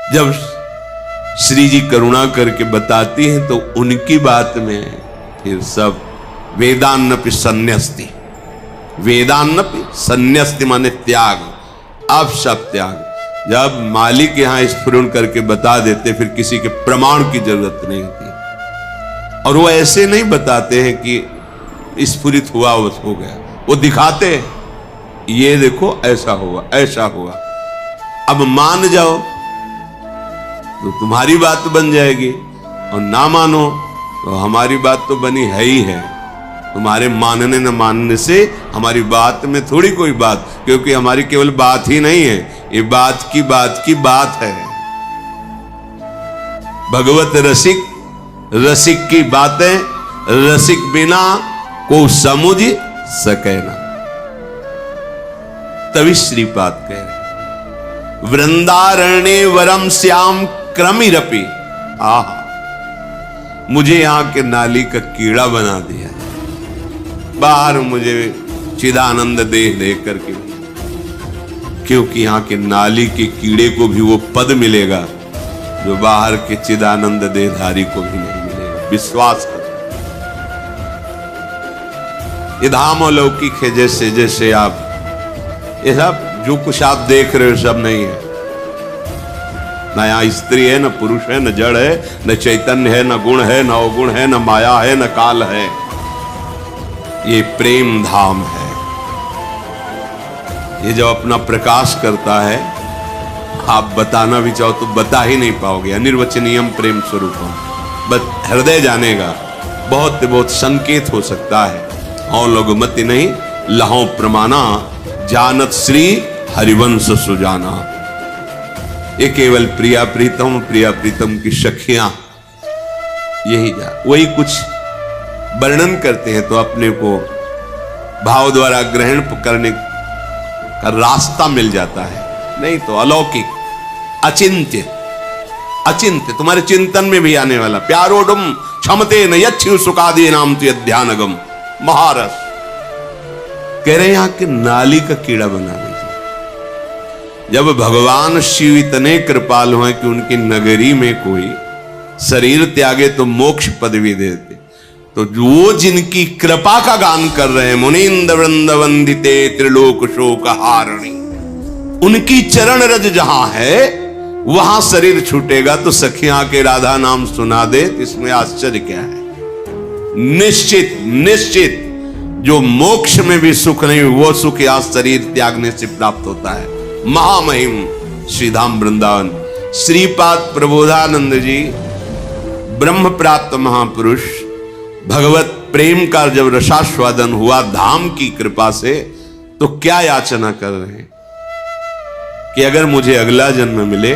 जब श्री जी करुणा करके बताती हैं तो उनकी बात में फिर सब वेदान्नपि सन्यस्ति, वेदान्नपि सन्यस्ति माने त्याग, अब सब त्याग। जब मालिक यहां स्फुरण करके बता देते फिर किसी के प्रमाण की जरूरत नहीं होती। और वो ऐसे नहीं बताते हैं कि स्फुरित हुआ हो गया, वो दिखाते हैं ये देखो ऐसा हुआ ऐसा हुआ, अब मान जाओ तो तुम्हारी बात बन जाएगी, और ना मानो तो हमारी बात तो बनी है ही है। तुम्हारे मानने न मानने से हमारी बात में थोड़ी कोई बात, क्योंकि हमारी केवल बात ही नहीं है, ये बात की बात है। भगवत रसिक, रसिक की बातें रसिक बिना को समझ सके ना। तभी श्रीपाद कह रहे वृंदारण्य वरम श्याम क्रमिरपि, आह मुझे यहां के नाली का कीड़ा बना दिया, बाहर मुझे चिदानंद देह दे करके, क्योंकि यहां के नाली के कीड़े को भी वो पद मिलेगा जो बाहर के चिदानंद देहधारी को भी नहीं मिलेगा। विश्वास करो, ये धाम अलौकिक है। जैसे जैसे आप ये सब जो कुछ आप देख रहे हो सब नहीं है, न यहाँ स्त्री है, न पुरुष है, न जड़ है, न चैतन्य है, न गुण है, न अवगुण है, न माया है, न काल है। ये प्रेम धाम है। ये जब अपना प्रकाश करता है, आप बताना भी चाहो तो बता ही नहीं पाओगे। अनिर्वचनीयम प्रेम स्वरूपम, बस हृदय जानेगा। बहुत बहुत संकेत हो सकता है। औ लोग मति नहीं लहो प्रमाना, जानत श्री हरिवंश सुजाना। ये केवल प्रिया प्रीतम की सखियां यही वही कुछ वर्णन करते हैं तो अपने को भाव द्वारा ग्रहण करने का रास्ता मिल जाता है। नहीं तो अलौकिक, अचिंत्य, अचिंत्य तुम्हारे चिंतन में भी आने वाला। प्यारोडम क्षमते न यच्छु सुखादि नाम तु ध्यानगम, महारस कह रहे यहां के नाली का कीड़ा बना दीजिए। जब भगवान शिव इतने कृपालु हैं कि उनकी नगरी में कोई शरीर त्यागे तो मोक्ष पदवी देते, तो वो जिनकी कृपा का गान कर रहे हैं, मुनींद्र वृंद वंदिते त्रिलोक शोक हारिणी, उनकी चरण रज जहां है वहां शरीर छूटेगा तो सखियां के राधा नाम सुना दे, इसमें आश्चर्य क्या है। निश्चित निश्चित जो मोक्ष में भी सुख नहीं वो सुख या शरीर त्यागने से प्राप्त होता है। महामहिम श्रीधाम वृंदावन श्रीपाद प्रबोधानंद जी ब्रह्म प्राप्त महापुरुष, भगवत प्रेम का जब रसास्वादन हुआ धाम की कृपा से, तो क्या याचना कर रहे हैं कि अगर मुझे अगला जन्म मिले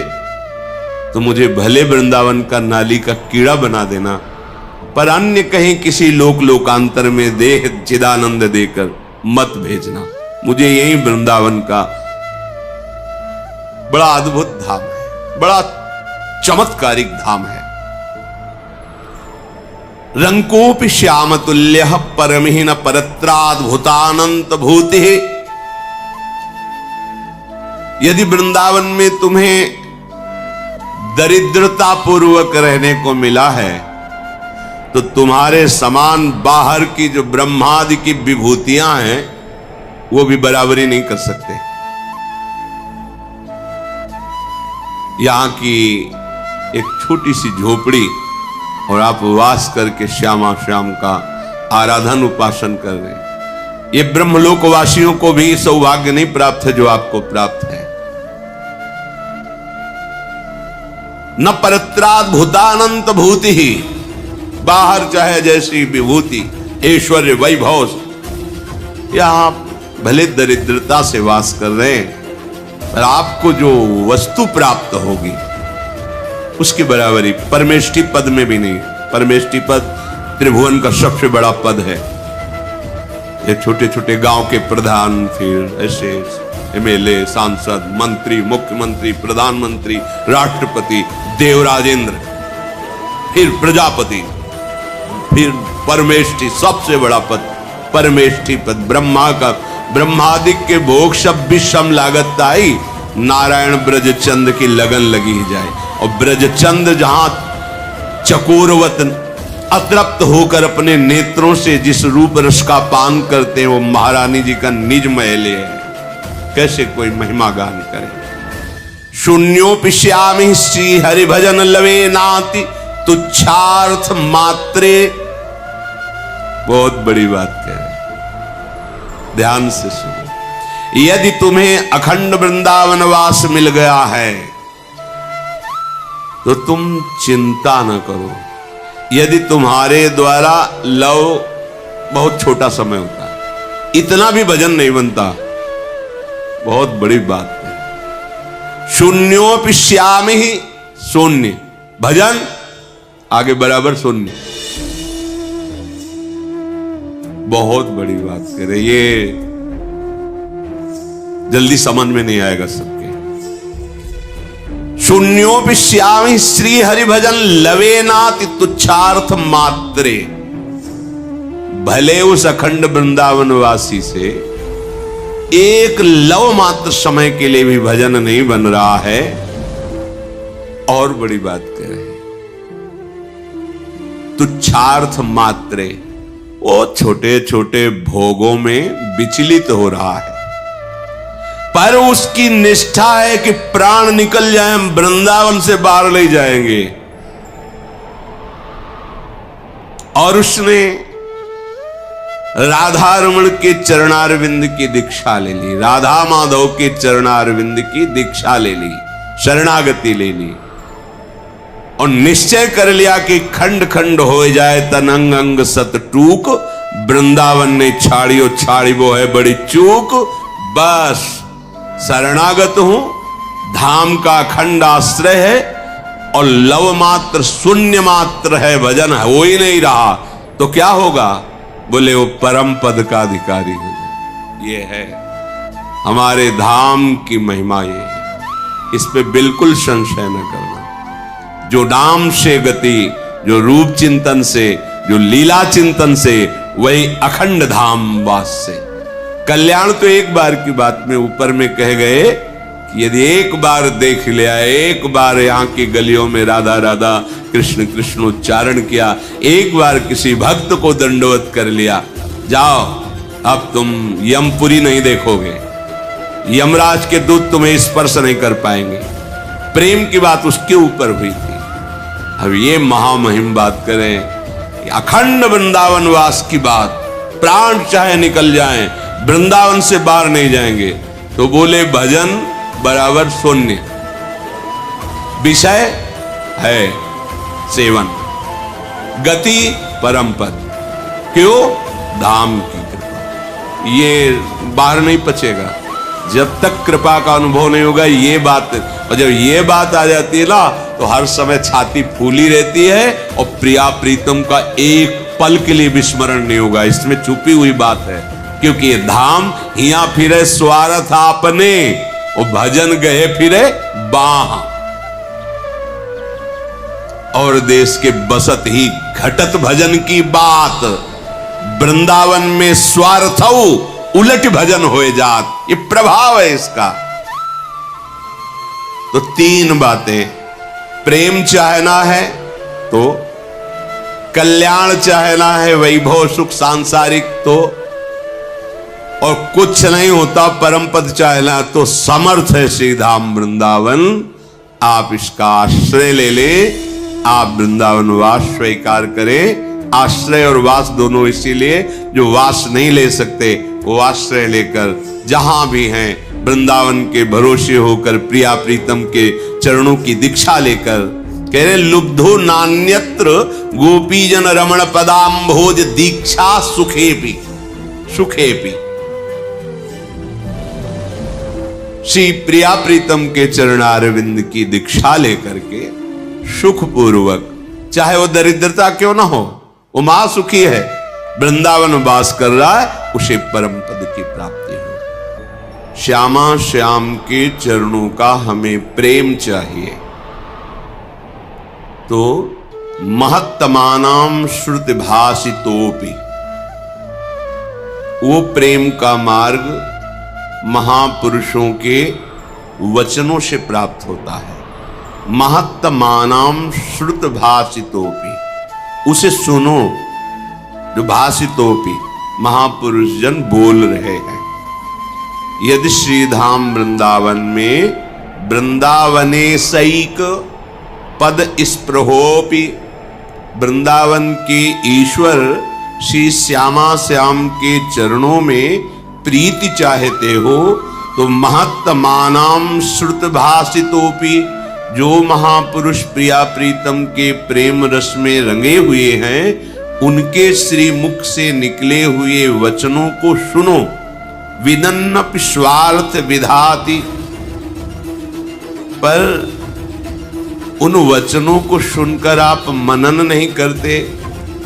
तो मुझे भले वृंदावन का नाली का कीड़ा बना देना, पर अन्य कहीं किसी लोकांतर में देह चिदानंद देकर मत भेजना। मुझे यही वृंदावन का बड़ा अद्भुत धाम है, बड़ा चमत्कारिक धाम है। रंकोपि श्याम तुल्य परमहीन परत्राद्भुतानंत भूति। यदि वृंदावन में तुम्हें दरिद्रता पूर्वक रहने को मिला है तो तुम्हारे समान बाहर की जो ब्रह्मादि की विभूतियां हैं वो भी बराबरी नहीं कर सकते। यहां की एक छोटी सी झोपड़ी और आप वास करके श्यामा श्याम का आराधन उपासन कर रहे हैं। ये ब्रह्मलोकवासियों को भी सौभाग्य नहीं प्राप्त है जो आपको प्राप्त है। न परत्राद्भुतानंत भूति ही, बाहर चाहे जैसी विभूति ऐश्वर्य वैभव, यहां भले दरिद्रता से वास कर रहे हैं पर आपको जो वस्तु प्राप्त होगी उसकी बराबरी परमेष्टि पद में भी नहीं। परमेष्टि पद त्रिभुवन का सबसे बड़ा पद है। ये छोटे छोटे गांव के प्रधान, फिर ऐसे एमएलए, सांसद, मंत्री, मुख्यमंत्री, प्रधानमंत्री, राष्ट्रपति, देवराजेंद्र, फिर प्रजापति, फिर परमेष्टि, सबसे बड़ा पद परमेष्टि पद। ब्रह्मा का ब्रह्मादिक के भोग सब विषम लागत आई नारायण ब्रजचंद की लगन लगी जाए। और ब्रजचंद जहां चकोरवत अतृप्त होकर अपने नेत्रों से जिस रूप रस का पान करते हैं, वो महारानी जी का निज महल है। कैसे कोई महिमा गान करे। शून्योपिश्यामि श्री हरि भजन लवे नाति तुच्छार्थ मात्रे। बहुत बड़ी बात कह रहे, ध्यान से सुनो। यदि तुम्हें अखंड वृंदावन वास मिल गया है तो तुम चिंता न करो। यदि तुम्हारे द्वारा लव बहुत छोटा समय होता है, इतना भी भजन नहीं बनता, बहुत बड़ी बात है। शून्योपिश्यामि ही शून्य भजन, आगे बराबर शून्य। बहुत बड़ी बात करे, ये जल्दी समझ में नहीं आएगा सबके। शून्योपिश्यामि श्री हरि भजन लवेनाति तुच्छार्थ मात्रे। भले उस अखंड वृंदावन वासी से एक लव मात्र समय के लिए भी भजन नहीं बन रहा है। और बड़ी बात कह रहे हैं, तुच्छार्थ मात्रे, वो छोटे छोटे भोगों में विचलित हो रहा है, पर उसकी निष्ठा है कि प्राण निकल जाए, हम वृंदावन से बाहर ले जाएंगे। और उसने राधा रमण के चरणारविंद की दीक्षा ले ली, राधा माधव के चरणारविंद की दीक्षा ले ली, शरणागति ले ली, और निश्चय कर लिया कि खंड खंड हो जाए तन अंग अंग सत टूक। वृंदावन ने छाड़ियो छाड़ी वो है बड़ी चूक। बस शरणागत हूं, धाम का खंड आश्रय है, और लव मात्र शून्य मात्र है, भजन हो ही नहीं रहा, तो क्या होगा? बोले वो परम पद का अधिकारी हो जाए। ये है हमारे धाम की महिमा, ये है, इस पे बिल्कुल संशय न करना। जो नाम से गति, जो रूप चिंतन से, जो लीला चिंतन से, वही अखंड धाम वास से। कल्याण तो एक बार की बात में ऊपर में कह गए कि यदि एक बार देख लिया, एक बार यहाँ की गलियों में राधा राधा कृष्ण कृष्ण उच्चारण किया, एक बार किसी भक्त को दंडवत कर लिया, जाओ अब तुम यमपुरी नहीं देखोगे, यमराज के दूत तुम्हें स्पर्श नहीं कर पाएंगे। प्रेम की बात उसके ऊपर हुई थी। अब ये महामहिम बात करें, अखंड वृंदावन वास की बात, प्राण चाहे निकल जाएं, वृंदावन से बाहर नहीं जाएंगे। तो बोले भजन बराबर शून्य, विषय है सेवन, गति परम पद। क्यों? धाम की कृपा। ये बाहर नहीं पचेगा जब तक कृपा का अनुभव नहीं होगा ये बात। और जब ये बात आ जाती है ना, तो हर समय छाती फूली रहती है, और प्रिया प्रीतम का एक पल के लिए विस्मरण नहीं होगा। इसमें छुपी हुई बात है, क्योंकि ये धाम हिया फिरे स्वार्थ आपने, और भजन गए फिरे बाह। और देश के बसत ही घटत भजन की बात, वृंदावन में स्वार्थ उलट भजन होए जात, ये प्रभाव है इसका। तो तीन बातें, प्रेम चाहना है तो, कल्याण चाहना है, वैभव सुख सांसारिक तो, और कुछ नहीं होता परम पद चाहना तो समर्थ है श्री धाम वृंदावन। आप इसका आश्रय ले ले, आप वृंदावन वास स्वीकार करें। आश्रय और वास दोनों इसीलिए, जो वास नहीं ले सकते वो आश्रय लेकर जहां भी हैं वृंदावन के भरोसे होकर, प्रिया प्रीतम के चरणों की दीक्षा लेकर, कह रहे लुब्धो नान्यत्र गोपीजन रमण पदाम्भोज दीक्षा सुखेपि सुखेपि। श्री प्रिया प्रीतम के चरणारविंद की दीक्षा लेकर के सुख पूर्वक, चाहे वो दरिद्रता क्यों ना हो, वो महासुखी है, वृंदावन वास कर रहा है, उसे परम पद की प्राप्ति हो। श्यामा श्याम के चरणों का हमें प्रेम चाहिए। तो महत्तमानाम श्रुति भाषितोपि, वो प्रेम का मार्ग महापुरुषों के वचनों से प्राप्त होता है। महत्तमानाम श्रुत भाषितोपि, उसे सुनो जो भाषितोपि महापुरुष जन बोल रहे हैं। यदि श्रीधाम वृंदावन में वृंदावने सैक पद स्पृहोपि, वृंदावन के ईश्वर श्री श्यामा श्याम के चरणों में प्रीति चाहते हो तो महत्तमानाम श्रुत भाषितोपि, जो महापुरुष प्रिया प्रीतम के प्रेम रस में रंगे हुए हैं उनके श्री मुख से निकले हुए वचनों को सुनो। विदन्नपि स्वार्थ विधाति, पर उन वचनों को सुनकर आप मनन नहीं करते,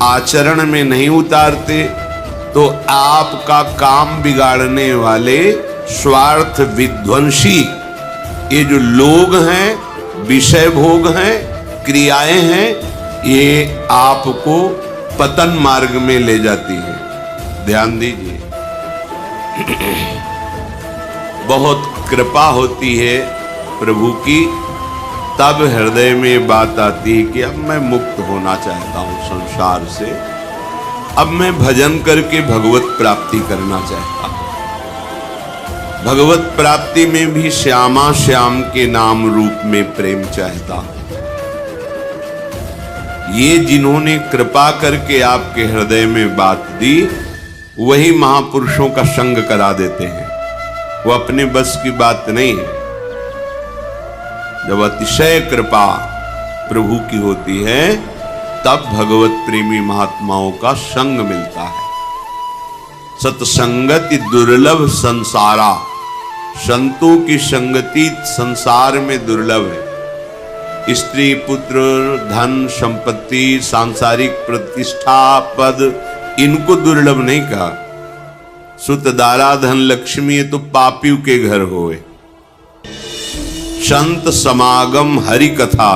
आचरण में नहीं उतारते, तो आपका काम बिगाड़ने वाले स्वार्थ विध्वंसी ये जो लोग हैं, विषय भोग हैं, क्रियाएं हैं, ये आपको पतन मार्ग में ले जाती है। ध्यान दीजिए, बहुत कृपा होती है प्रभु की, तब हृदय में बात आती है कि अब मैं मुक्त होना चाहता हूं संसार से, अब मैं भजन करके भगवत प्राप्ति करना चाहता हूं। भगवत प्राप्ति में भी श्यामा श्याम के नाम रूप में प्रेम चाहता हूं। ये जिन्होंने कृपा करके आपके हृदय में बात दी, वही महापुरुषों का संग करा देते हैं। वो अपने बस की बात नहीं है। जब अतिशय कृपा प्रभु की होती है तब भगवत प्रेमी महात्माओं का संग मिलता है। सत्संगति दुर्लभ संसारा, संतों की संगति संसार में दुर्लभ है। स्त्री पुत्र धन संपत्ति सांसारिक प्रतिष्ठा पद, इनको दुर्लभ नहीं कहा। सुत दारा धन लक्ष्मी ये तो पापियों के घर होए। संत समागम हरि कथा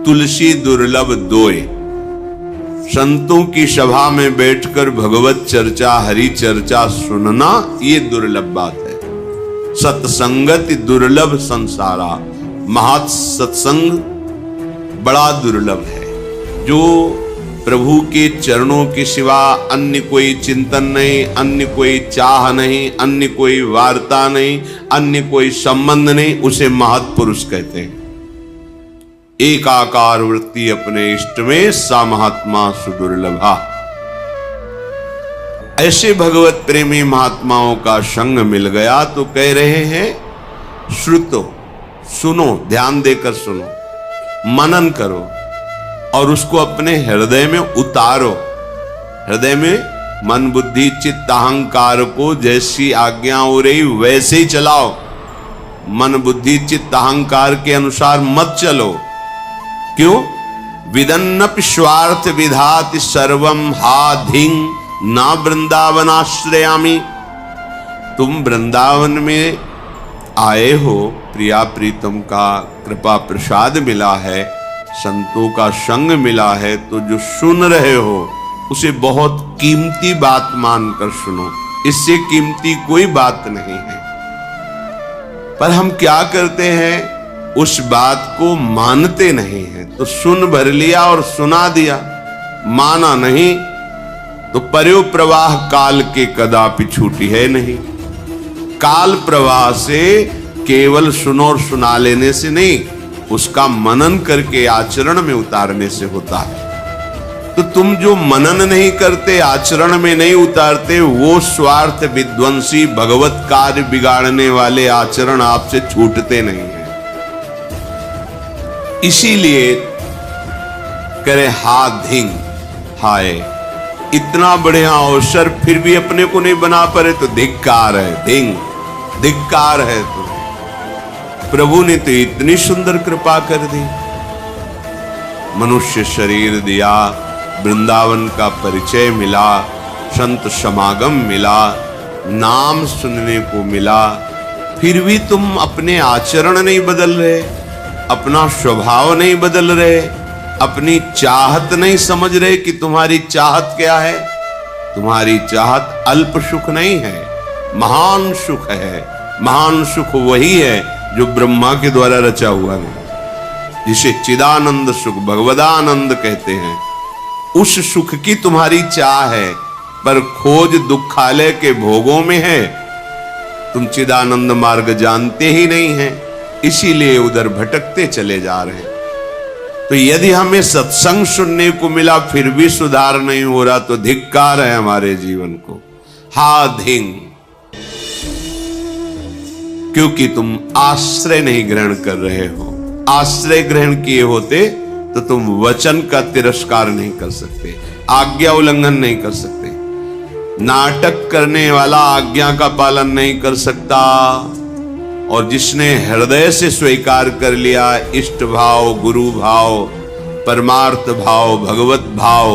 तुलसी दुर्लभ दोए, संतों की सभा में बैठकर भगवत चर्चा हरि चर्चा सुनना ये दुर्लभ बात है। सत्संगति दुर्लभ संसारा, महत् सत्संग बड़ा दुर्लभ है। जो प्रभु के चरणों के सिवा अन्य कोई चिंतन नहीं, अन्य कोई चाह नहीं, अन्य कोई वार्ता नहीं, अन्य कोई संबंध नहीं, उसे महत्पुरुष कहते हैं। एकाकार वृत्ति अपने इष्ट में सा महात्मा सुदुर्लभा। ऐसे भगवत प्रेमी महात्माओं का संग मिल गया तो कह रहे हैं श्रुतो, सुनो, ध्यान देकर सुनो, मनन करो और उसको अपने हृदय में उतारो। हृदय में मन बुद्धि चित्त अहंकार को जैसी आज्ञा हो रही वैसे ही चलाओ। मन बुद्धि चित्त अहंकार के अनुसार मत चलो। क्यों? विदन्नपि स्वार्थ विधाति सर्वम हा धिंग ना वृंदावनाश्रयामि। तुम वृंदावन में आए हो, प्रिया प्रीतम का कृपा प्रसाद मिला है, संतों का संग मिला है, तो जो सुन रहे हो उसे बहुत कीमती बात मानकर सुनो। इससे कीमती कोई बात नहीं है। पर हम क्या करते हैं, उस बात को मानते नहीं हैं। तो सुन भर लिया और सुना दिया, माना नहीं तो पर्यो प्रवाह काल के कदापि छूटी है नहीं। काल प्रवाह से केवल सुनो और सुना लेने से नहीं, उसका मनन करके आचरण में उतारने से होता है। तो तुम जो मनन नहीं करते, आचरण में नहीं उतारते, वो स्वार्थ विध्वंसी भगवत कार्य बिगाड़ने वाले आचरण आपसे छूटते नहीं हैं। इसीलिए करे हाथ धिंग, हाय इतना बढ़िया अवसर फिर भी अपने को नहीं बना पाए तो धिक्कार है। धिंग, धिक्कार है। तो प्रभु ने तो इतनी सुंदर कृपा कर दी, मनुष्य शरीर दिया, वृंदावन का परिचय मिला, संत समागम मिला, नाम सुनने को मिला, फिर भी तुम अपने आचरण नहीं बदल रहे, अपना स्वभाव नहीं बदल रहे, अपनी चाहत नहीं समझ रहे कि तुम्हारी चाहत क्या है। तुम्हारी चाहत अल्प सुख नहीं है, महान सुख है। महान सुख वही है जो ब्रह्मा के द्वारा रचा हुआ नहीं, जिसे चिदानंद सुख भगवदानंद कहते हैं, उस सुख की तुम्हारी चाह है, पर खोज दुखालय के भोगों में है। तुम चिदानंद मार्ग जानते ही नहीं हैं, इसीलिए उधर भटकते चले जा रहे हैं। तो यदि हमें सत्संग सुनने को मिला फिर भी सुधार नहीं हो रहा, तो धिक्कार है हमारे जीवन को, हा धिंग। क्योंकि तुम आश्रय नहीं ग्रहण कर रहे हो। आश्रय ग्रहण किए होते तो तुम वचन का तिरस्कार नहीं कर सकते, आज्ञा उल्लंघन नहीं कर सकते। नाटक करने वाला आज्ञा का पालन नहीं कर सकता, और जिसने हृदय से स्वीकार कर लिया इष्ट भाव, गुरु भाव, परमार्थ भाव, भगवत भाव,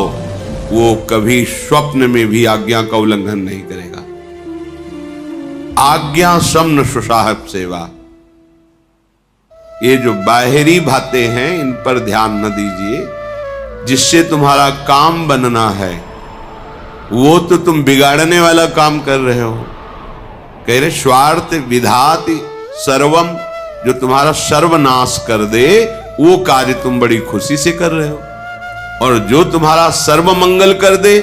वो कभी स्वप्न में भी आज्ञा का उल्लंघन नहीं करेगा। आज्ञा समन सुसाहब सेवा, ये जो बाहरी बातें हैं इन पर ध्यान न दीजिए। जिससे तुम्हारा काम बनना है वो तो तुम बिगाड़ने वाला काम कर रहे हो। कह रहे स्वार्थ विधाति सर्वम, जो तुम्हारा सर्वनाश कर दे वो कार्य तुम बड़ी खुशी से कर रहे हो, और जो तुम्हारा सर्व मंगल कर दे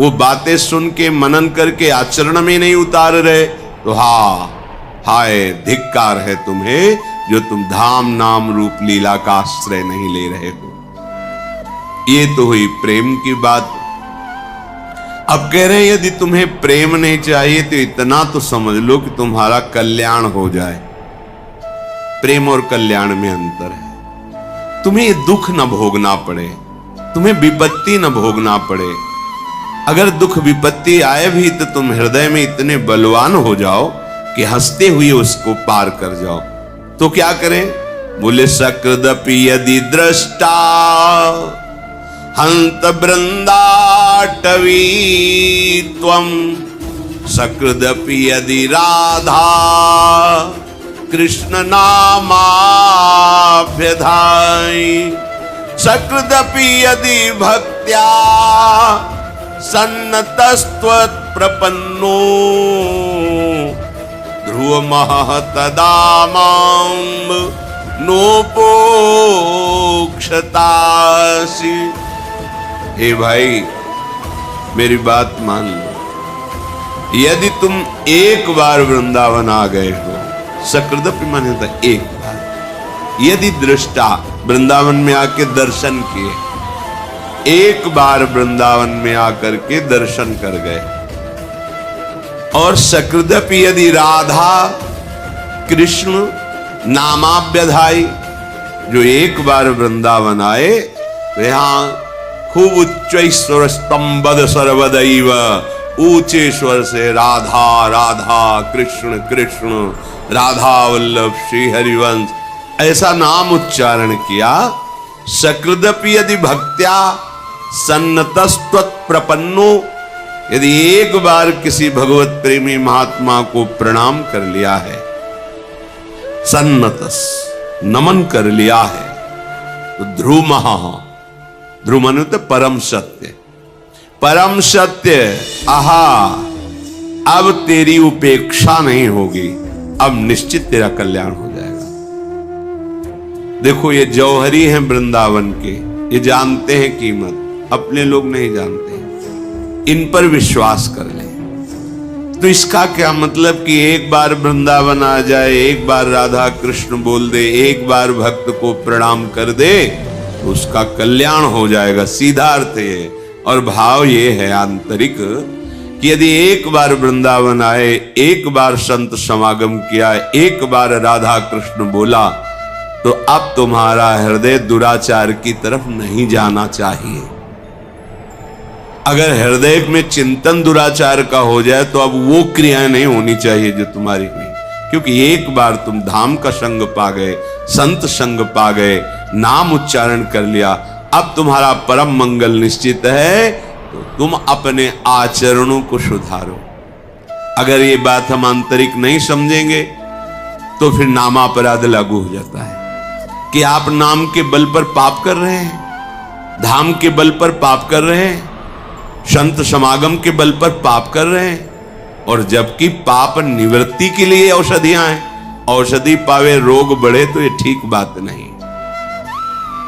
वो बातें सुन के मनन करके आचरण में नहीं उतार रहे, तो हाय धिक्कार है तुम्हें, जो तुम धाम नाम रूप लीला का आश्रय नहीं ले रहे हो। ये तो हुई प्रेम की बात। अब कह रहे हैं यदि तुम्हें प्रेम नहीं चाहिए तो इतना तो समझ लो कि तुम्हारा कल्याण हो जाए। प्रेम और कल्याण में अंतर है। तुम्हें दुख न भोगना पड़े, तुम्हें विपत्ति न भोगना पड़े। अगर दुख विपत्ति आए भी तो तुम हृदय में इतने बलवान हो जाओ कि हंसते हुए उसको पार कर जाओ। तो क्या करें? बोले सकृदपि यदि दृष्टा हंत वृंदाटवी त्वं, सकृदपि यदि राधा कृष्ण नामाभ्यधाई, सकृदपि यदि भक्त्या सन्नतस्त्वत् प्रपन्नो, ध्रुवमः तदा मां नोपोक्षतासि। हे भाई मेरी बात मान लो, यदि तुम एक बार वृंदावन आ गए हो, सकृदपि माने था एक बार, यदि दृष्टा वृंदावन में आके दर्शन किए, एक बार वृंदावन में आकर के दर्शन कर गए, और सकृदपि यदि राधा कृष्ण नामाभ्यधाई, जो एक बार वृंदावन आए तो यहां खूब उच्च स्वर स्तंभद सर्वदैव, ऊंचे स्वर से राधा राधा कृष्ण कृष्ण राधा वल्लभ श्री हरिवंश ऐसा नाम उच्चारण किया। सकृदपि यदि भक्त्या सन्नतस्त्वत् प्रपन्नो, यदि एक बार किसी भगवत प्रेमी महात्मा को प्रणाम कर लिया है, सन्नतस नमन कर लिया है, तो ध्रुवमः, ध्रुव माने तो परम सत्य, परम सत्य, आहा अब तेरी उपेक्षा नहीं होगी, अब निश्चित तेरा कल्याण हो जाएगा। देखो ये जौहरी हैं वृंदावन के, ये जानते हैं कीमत, अपने लोग नहीं जानते, इन पर विश्वास कर ले। तो इसका क्या मतलब कि एक बार वृंदावन आ जाए, एक बार राधा कृष्ण बोल दे, एक बार भक्त को प्रणाम कर दे तो उसका कल्याण हो जाएगा, सीधा अर्थ ये। और भाव ये है आंतरिक कि यदि एक बार वृंदावन आए, एक बार संत समागम किया, एक बार राधा कृष्ण बोला, तो अब तुम्हारा हृदय दुराचार की तरफ नहीं जाना चाहिए। अगर हृदय में चिंतन दुराचार का हो जाए तो अब वो क्रियाएं नहीं होनी चाहिए जो तुम्हारी हुई, क्योंकि एक बार तुम धाम का संग पा गए, संत संग पा गए, नाम उच्चारण कर लिया, अब तुम्हारा परम मंगल निश्चित है, तो तुम अपने आचरणों को सुधारो। अगर ये बात हम आंतरिक नहीं समझेंगे तो फिर नामापराध लागू हो जाता है कि आप नाम के बल पर पाप कर रहे हैं, धाम के बल पर पाप कर रहे हैं, संत समागम के बल पर पाप कर रहे हैं, और जबकि पाप निवृत्ति के लिए औषधियां हैं, औषधि पावे रोग बढ़े तो ये ठीक बात नहीं।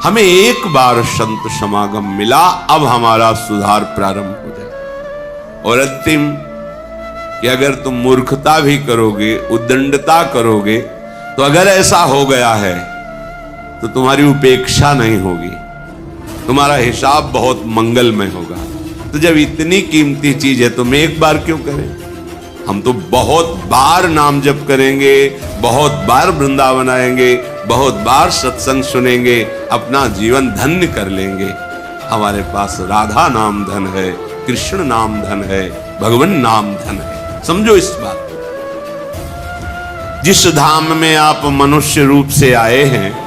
हमें एक बार संत समागम मिला, अब हमारा सुधार प्रारंभ हो जाए। और अंतिम कि अगर तुम मूर्खता भी करोगे, उद्दंडता करोगे, तो अगर ऐसा हो गया है तो तुम्हारी उपेक्षा नहीं होगी, तुम्हारा हिसाब बहुत मंगलमय होगा। तो जब इतनी कीमती चीज है तो मैं एक बार क्यों करें? हम तो बहुत बार नाम जप करेंगे, बहुत बार वृंदावन आएंगे, बहुत बार सत्संग सुनेंगे, अपना जीवन धन्य कर लेंगे। हमारे पास राधा नाम धन है, कृष्ण नाम धन है, भगवान नाम धन है। समझो इस बात। जिस धाम में आप मनुष्य रूप से आए हैं,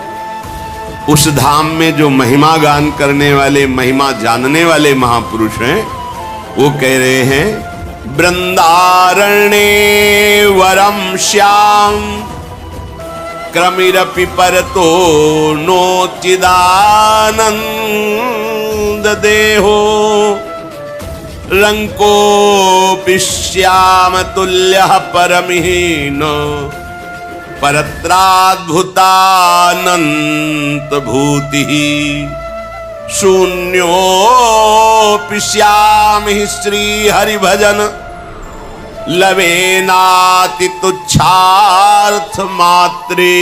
उस धाम में जो महिमा गान करने वाले, महिमा जानने वाले महापुरुष हैं, वो कह रहे हैं वृंदारण्ये वरम श्याम क्रमिरपि परतो नोचिदानंद देहो रंकोऽपि श्याम तुल्यः परमहीन परत्राद्भुतानंत भूतिः शून्योऽपि श्याम हि श्री हरिभजन लवेनाति तुच्छार्थ मात्रे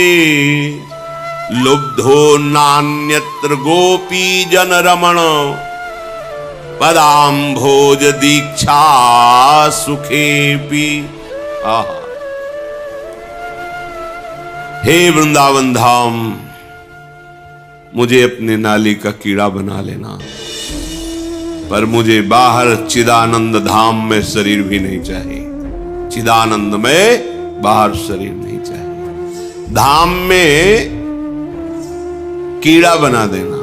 लुब्धो नान्यत्र गोपी जन रमण पदाम्भोज दीक्षा सुखेपि। हे वृंदावन धाम, मुझे अपने नाली का कीड़ा बना लेना, पर मुझे बाहर चिदानंद धाम में शरीर भी नहीं चाहिए। चिदानंद में बाहर शरीर नहीं चाहिए, धाम में कीड़ा बना देना।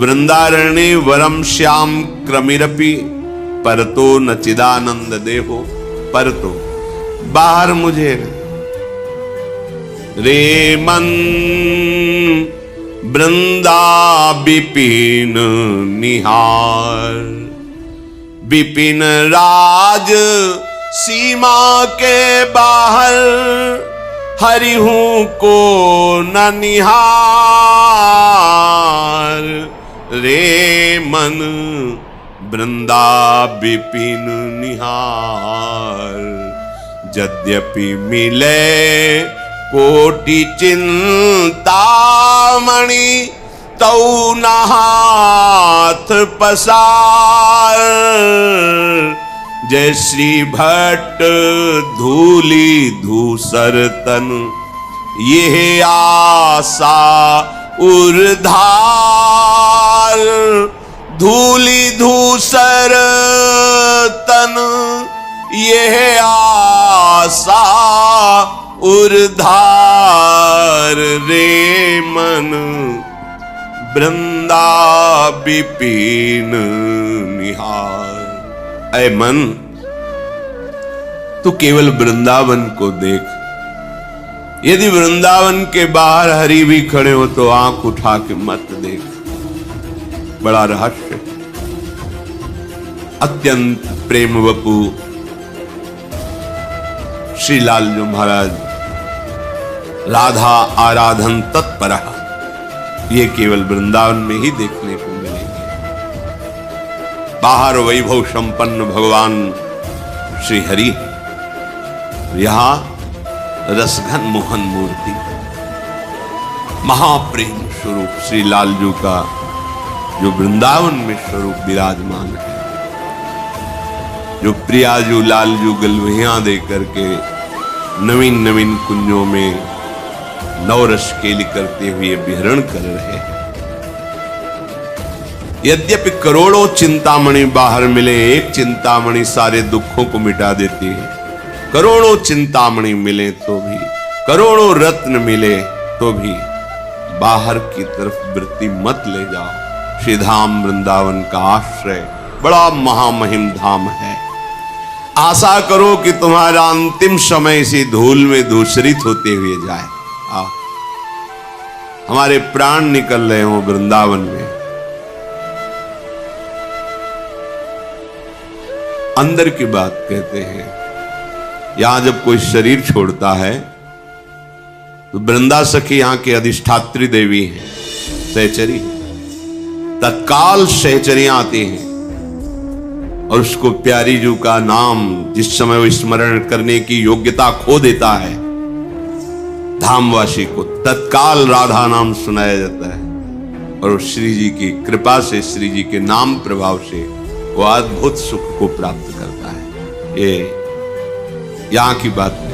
वृंदारण्ये वरम श्याम क्रमिरपि परतो न चिदानंद देहो परतो, बाहर मुझे रे मन वृंदा विपिन निहार विपिन राज सीमा के बाहर हरिहूं को न निहार रे मन वृंदा विपिन निहार। यद्यपि मिले कोटि चिंतामणि तौ न हाथ पसार। जय श्री भट्ट धूली धूसर तन ये आशा उर्धार। धूली धूसर तन ये आशा उर्धार रे मन वृंदा विपिन निहार। ऐ मन, तू केवल वृंदावन को देख। यदि वृंदावन के बाहर हरि भी खड़े हो तो आंख उठा के मत देख। बड़ा रहस्य। अत्यंत प्रेम वपु श्री लालजू महाराज राधा आराधन तत्पर, ये केवल वृंदावन में ही देखने को मिलेंगे। बाहर वैभव संपन्न भगवान श्री हरि, यहां रसघन मोहन मूर्ति महाप्रेम स्वरूप श्री लालजू का जो वृंदावन में स्वरूप विराजमान है, जो प्रियाजू लालजू गलवहियां दे करके नवीन नवीन कुंजों में नवरस केली करते हुए विहरण कर रहे हैं। यद्यपि करोड़ों चिंतामणि बाहर मिले, एक चिंतामणि सारे दुखों को मिटा देती है। करोड़ों चिंतामणि मिले तो भी, करोड़ों रत्न मिले तो भी बाहर की तरफ वृत्ति मत ले जाओ। श्री धाम वृंदावन का आश्रय बड़ा महामहिम धाम है। आशा करो कि तुम्हारा अंतिम समय इसी धूल में धूसरित होते हुए जाए। हमारे प्राण निकल रहे हो वृंदावन में, अंदर की बात कहते हैं। यहां जब कोई शरीर छोड़ता है तो वृंदा सखी यहाँ की अधिष्ठात्री देवी है, सहचरी। तत्काल सहचरियां आती हैं और उसको प्यारी जू का नाम जिस समय वो स्मरण करने की योग्यता खो देता है, धामवासी को तत्काल राधा नाम सुनाया जाता है और श्री जी की कृपा से, श्री जी के नाम प्रभाव से वो अद्भुत सुख को प्राप्त करता है। ये यहाँ की बात नहीं।